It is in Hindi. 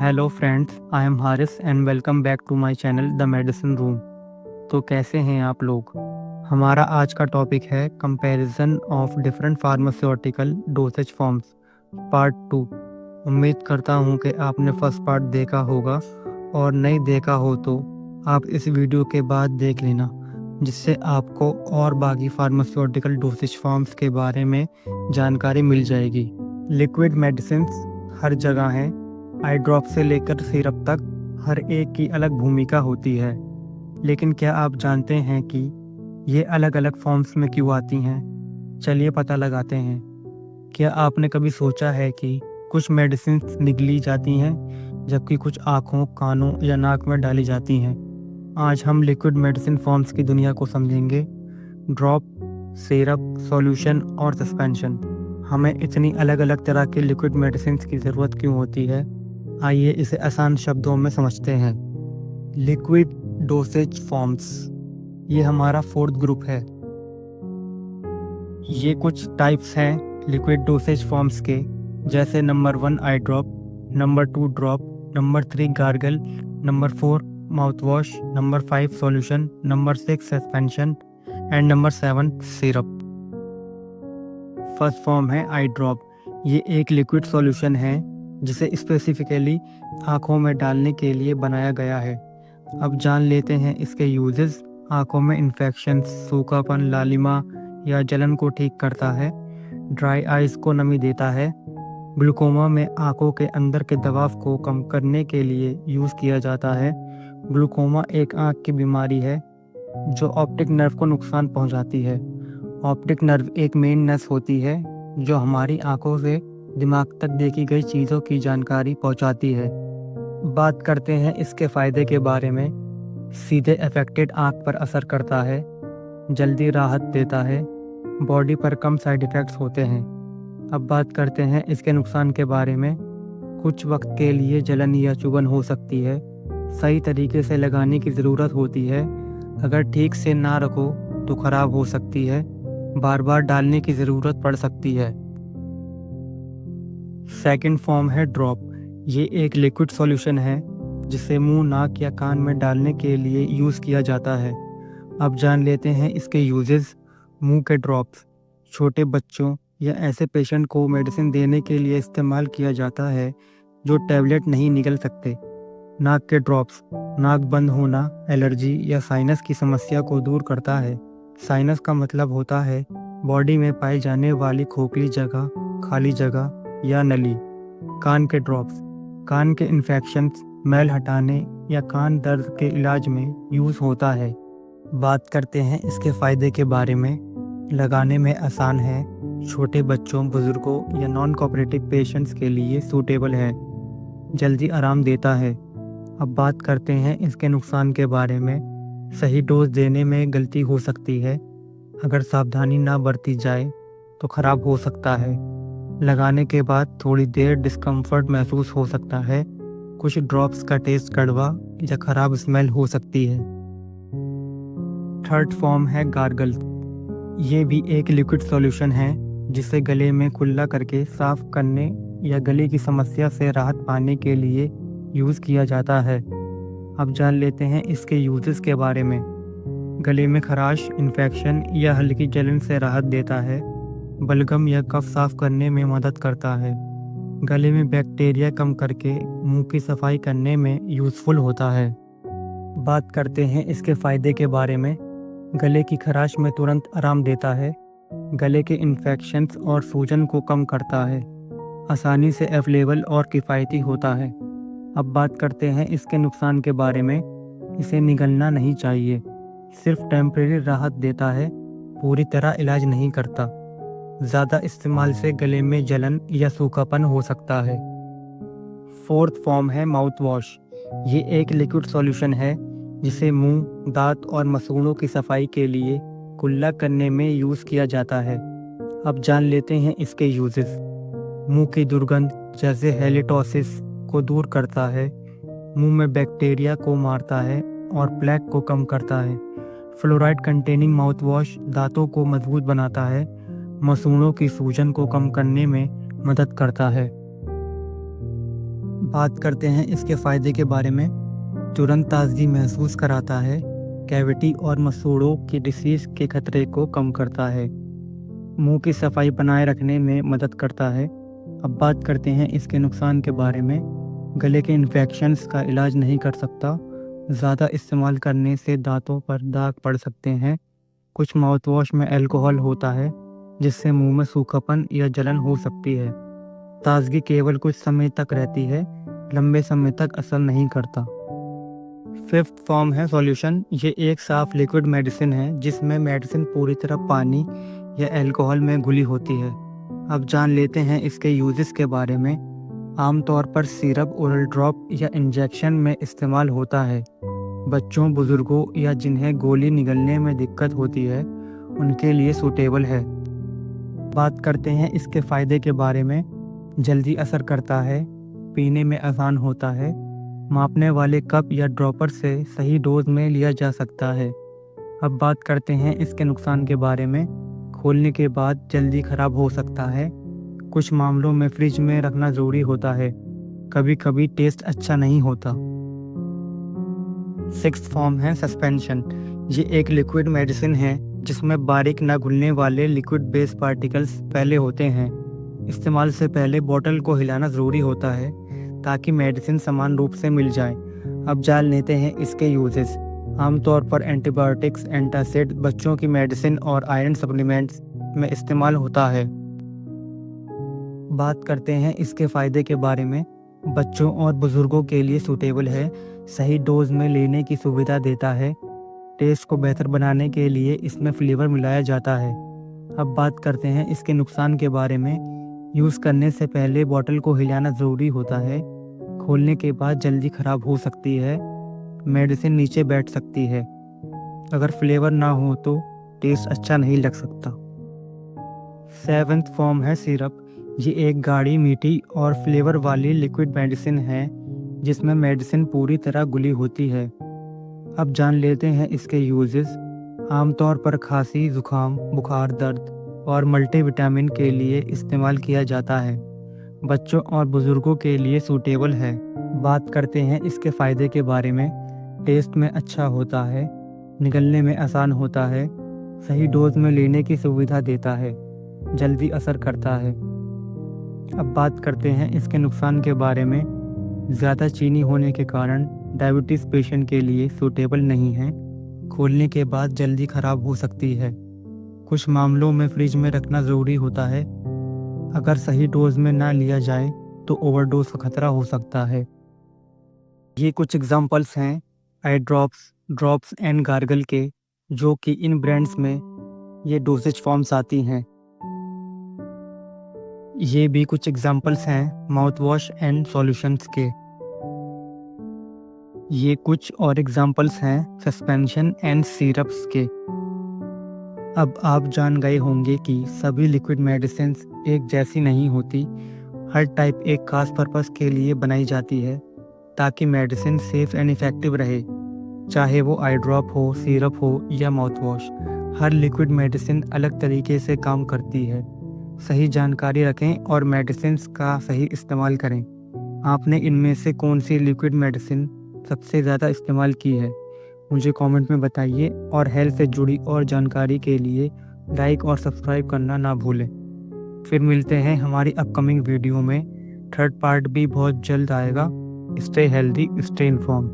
Hello friends, I am Haris and welcome back to my channel the medicine room. तो कैसे हैं आप लोग? हमारा आज का टॉपिक है comparison of different pharmaceutical dosage forms part 2। उम्मीद करता हूं कि आपने फर्स्ट पार्ट देखा होगा और नहीं देखा हो तो आप इस वीडियो के बाद देख लेना, जिससे आपको और बाकी फार्मास्यूटिकल डोसेज फॉर्म्स के बारे में जानकारी मिल जाएगी। लिक्विड मेडिसिन हर जगह हैं। आई ड्रॉप से लेकर सिरप तक हर एक की अलग भूमिका होती है, लेकिन क्या आप जानते हैं कि ये अलग अलग फॉर्म्स में क्यों आती हैं? चलिए पता लगाते हैं। क्या आपने कभी सोचा है कि कुछ मेडिसिन निगली जाती हैं जबकि कुछ आँखों, कानों या नाक में डाली जाती हैं? आज हम लिक्विड मेडिसिन फॉर्म्स की दुनिया को समझेंगे। ड्रॉप, सिरप, सॉल्यूशन और सस्पेंशन। हमें इतनी अलग अलग तरह के लिक्विड मेडिसिन की ज़रूरत क्यों होती है? आइए इसे आसान शब्दों में समझते हैं। लिक्विड डोसेज फॉर्म्स, ये हमारा फोर्थ ग्रुप है। ये कुछ टाइप्स हैं लिक्विड डोसेज फॉर्म्स के, जैसे number 1 I drop, number 2 drop, number 3 gargle, number 4 mouth wash, number 5 solution, number 6 suspension and number 7 syrup. First form है आई ड्रॉप। ये एक लिक्विड सॉल्यूशन है जिसे स्पेसिफिकली आँखों में डालने के लिए बनाया गया है। अब जान लेते हैं इसके यूजेस। आँखों में इन्फेक्शन, सूखापन, लालिमा या जलन को ठीक करता है। ड्राई आइज को नमी देता है। ग्लूकोमा में आँखों के अंदर के दबाव को कम करने के लिए यूज़ किया जाता है। ग्लूकोमा एक आँख की बीमारी है जो ऑप्टिक नर्व को नुकसान पहुँचाती है। ऑप्टिक नर्व एक मेन नस होती है जो हमारी आँखों से दिमाग तक देखी गई चीज़ों की जानकारी पहुंचाती है। बात करते हैं इसके फ़ायदे के बारे में। सीधे अफेक्टेड आँख पर असर करता है, जल्दी राहत देता है, बॉडी पर कम साइड इफ़ेक्ट्स होते हैं। अब बात करते हैं इसके नुकसान के बारे में। कुछ वक्त के लिए जलन या चुभन हो सकती है। सही तरीके से लगाने की ज़रूरत होती है। अगर ठीक से ना रखो तो ख़राब हो सकती है। बार बार डालने की ज़रूरत पड़ सकती है। सेकंड फॉर्म है ड्रॉप। ये एक लिक्विड सॉल्यूशन है जिसे मुंह, नाक या कान में डालने के लिए यूज़ किया जाता है। अब जान लेते हैं इसके यूजेस। मुंह के ड्रॉप्स छोटे बच्चों या ऐसे पेशेंट को मेडिसिन देने के लिए इस्तेमाल किया जाता है जो टैबलेट नहीं निगल सकते। नाक के ड्रॉप्स नाक बंद होना, एलर्जी या साइनस की समस्या को दूर करता है। साइनस का मतलब होता है बॉडी में पाई जाने वाली खोखली जगह, खाली जगह या नली। कान के ड्रॉप्स कान के इन्फेक्शंस, मैल हटाने या कान दर्द के इलाज में यूज़ होता है। बात करते हैं इसके फ़ायदे के बारे में। लगाने में आसान है, छोटे बच्चों, बुज़ुर्गों या नॉन कोऑपरेटिव पेशेंट्स के लिए सूटेबल है, जल्दी आराम देता है। अब बात करते हैं इसके नुकसान के बारे में। सही डोज देने में गलती हो सकती है। अगर सावधानी ना बरती जाए तो ख़राब हो सकता है। लगाने के बाद थोड़ी देर डिस्कम्फर्ट महसूस हो सकता है। कुछ ड्रॉप्स का टेस्ट कड़वा या ख़राब स्मेल हो सकती है। थर्ड फॉर्म है गार्गल। ये भी एक लिक्विड सॉल्यूशन है जिसे गले में कुल्ला करके साफ करने या गले की समस्या से राहत पाने के लिए यूज़ किया जाता है। अब जान लेते हैं इसके यूजेस के बारे में। गले में खराश, इन्फेक्शन या हल्की जलन से राहत देता है। बलगम या कफ साफ करने में मदद करता है। गले में बैक्टीरिया कम करके मुंह की सफाई करने में यूज़फुल होता है। बात करते हैं इसके फ़ायदे के बारे में। गले की खराश में तुरंत आराम देता है। गले के इन्फेक्शंस और सूजन को कम करता है। आसानी से अवेलेबल और किफ़ायती होता है। अब बात करते हैं इसके नुकसान के बारे में। इसे निगलना नहीं चाहिए, सिर्फ टेम्परेरी राहत देता है, पूरी तरह इलाज नहीं करता। ज़्यादा इस्तेमाल से गले में जलन या सूखापन हो सकता है। फोर्थ फॉर्म है माउथ वॉश। ये एक लिक्विड सॉल्यूशन है जिसे मुंह, दांत और मसूड़ों की सफाई के लिए कुल्ला करने में यूज़ किया जाता है। अब जान लेते हैं इसके यूजेस। मुंह की दुर्गंध जैसे हेलिटोसिस को दूर करता है। मुंह में बैक्टीरिया को मारता है और प्लेक को कम करता है। फ्लोराइड कंटेनिंग माउथ वॉश दांतों को मजबूत बनाता है, मसूड़ों की सूजन को कम करने में मदद करता है। बात करते हैं इसके फ़ायदे के बारे में। तुरंत ताजगी महसूस कराता है, कैविटी और मसूड़ों की डिसीज़ के खतरे को कम करता है, मुंह की सफाई बनाए रखने में मदद करता है। अब बात करते हैं इसके नुकसान के बारे में। गले के इन्फेक्शंस का इलाज नहीं कर सकता, ज़्यादा इस्तेमाल करने से दांतों पर दाग पड़ सकते हैं। कुछ माउथवॉश में अल्कोहल होता है जिससे मुंह में सूखापन या जलन हो सकती है। ताजगी केवल कुछ समय तक रहती है, लंबे समय तक असर नहीं करता। फिफ्थ फॉर्म है सॉल्यूशन। ये एक साफ लिक्विड मेडिसिन है जिसमें मेडिसिन पूरी तरह पानी या अल्कोहल में घुली होती है। अब जान लेते हैं इसके यूजेस के बारे में। आमतौर पर सिरप, ओरल ड्रॉप या इंजेक्शन में इस्तेमाल होता है। बच्चों, बुजुर्गों या जिन्हें गोली निगलने में दिक्कत होती है उनके लिए सूटेबल है। बात करते हैं इसके फ़ायदे के बारे में। जल्दी असर करता है, पीने में आसान होता है, मापने वाले कप या ड्रॉपर से सही डोज में लिया जा सकता है। अब बात करते हैं इसके नुकसान के बारे में। खोलने के बाद जल्दी ख़राब हो सकता है, कुछ मामलों में फ्रिज में रखना ज़रूरी होता है, कभी कभी टेस्ट अच्छा नहीं होता। सिक्स्थ फॉर्म है सस्पेंशन। ये एक लिक्विड मेडिसिन है जिसमें बारीक न घुलने वाले लिक्विड बेस पार्टिकल्स पहले होते हैं। इस्तेमाल से पहले बोतल को हिलाना ज़रूरी होता है ताकि मेडिसिन समान रूप से मिल जाए। अब जान लेते हैं इसके यूजेस। आमतौर पर एंटीबायोटिक्स, एंटासिड, बच्चों की मेडिसिन और आयरन सप्लीमेंट्स में इस्तेमाल होता है। बात करते हैं इसके फ़ायदे के बारे में। बच्चों और बुज़ुर्गों के लिए सूटेबल है, सही डोज में लेने की सुविधा देता है। टेस्ट को बेहतर बनाने के लिए इसमें फ्लेवर मिलाया जाता है। अब बात करते हैं इसके नुकसान के बारे में। यूज़ करने से पहले बोतल को हिलाना ज़रूरी होता है, खोलने के बाद जल्दी ख़राब हो सकती है, मेडिसिन नीचे बैठ सकती है, अगर फ्लेवर ना हो तो टेस्ट अच्छा नहीं लग सकता। सेवंथ फॉर्म है सिरप। ये एक गाढ़ी, मीठी और फ्लेवर वाली लिक्विड मेडिसिन है जिसमें मेडिसिन पूरी तरह घुली होती है। अब जान लेते हैं इसके यूजेस। आमतौर पर खांसी, जुकाम, बुखार, दर्द और मल्टीविटामिन के लिए इस्तेमाल किया जाता है। बच्चों और बुजुर्गों के लिए सूटेबल है। बात करते हैं इसके फ़ायदे के बारे में। टेस्ट में अच्छा होता है, निगलने में आसान होता है, सही डोज में लेने की सुविधा देता है, जल्दी असर करता है। अब बात करते हैं इसके नुकसान के बारे में। ज़्यादा चीनी होने के कारण डायबिटीज़ पेशेंट के लिए सूटेबल नहीं है, खोलने के बाद जल्दी ख़राब हो सकती है, कुछ मामलों में फ्रिज में रखना ज़रूरी होता है, अगर सही डोज में ना लिया जाए तो ओवरडोज का खतरा हो सकता है। ये कुछ एग्जांपल्स हैं eye drops, drops and gargle के, जो कि इन ब्रांड्स में ये डोसेज फॉर्म्स आती हैं। ये भी कुछ एग्जांपल्स हैं माउथ वॉश एंड सॉल्यूशंस के। ये कुछ और एग्जांपल्स हैं सस्पेंशन एंड सिरप्स के। अब आप जान गए होंगे कि सभी लिक्विड मेडिसिन्स एक जैसी नहीं होती। हर टाइप एक खास पर्पस के लिए बनाई जाती है ताकि मेडिसिन सेफ एंड इफ़ेक्टिव रहे, चाहे वो आई ड्रॉप हो, सिरप हो या माउथ वॉश। हर लिक्विड मेडिसिन अलग तरीके से काम करती है। सही जानकारी रखें और मेडिसिन्स का सही इस्तेमाल करें। आपने इनमें से कौन सी लिक्विड मेडिसिन सबसे ज़्यादा इस्तेमाल की है, मुझे कमेंट में बताइए। और हेल्थ से जुड़ी और जानकारी के लिए लाइक और सब्सक्राइब करना ना भूलें। फिर मिलते हैं हमारी अपकमिंग वीडियो में। थर्ड पार्ट भी बहुत जल्द आएगा। Stay healthy, stay inform.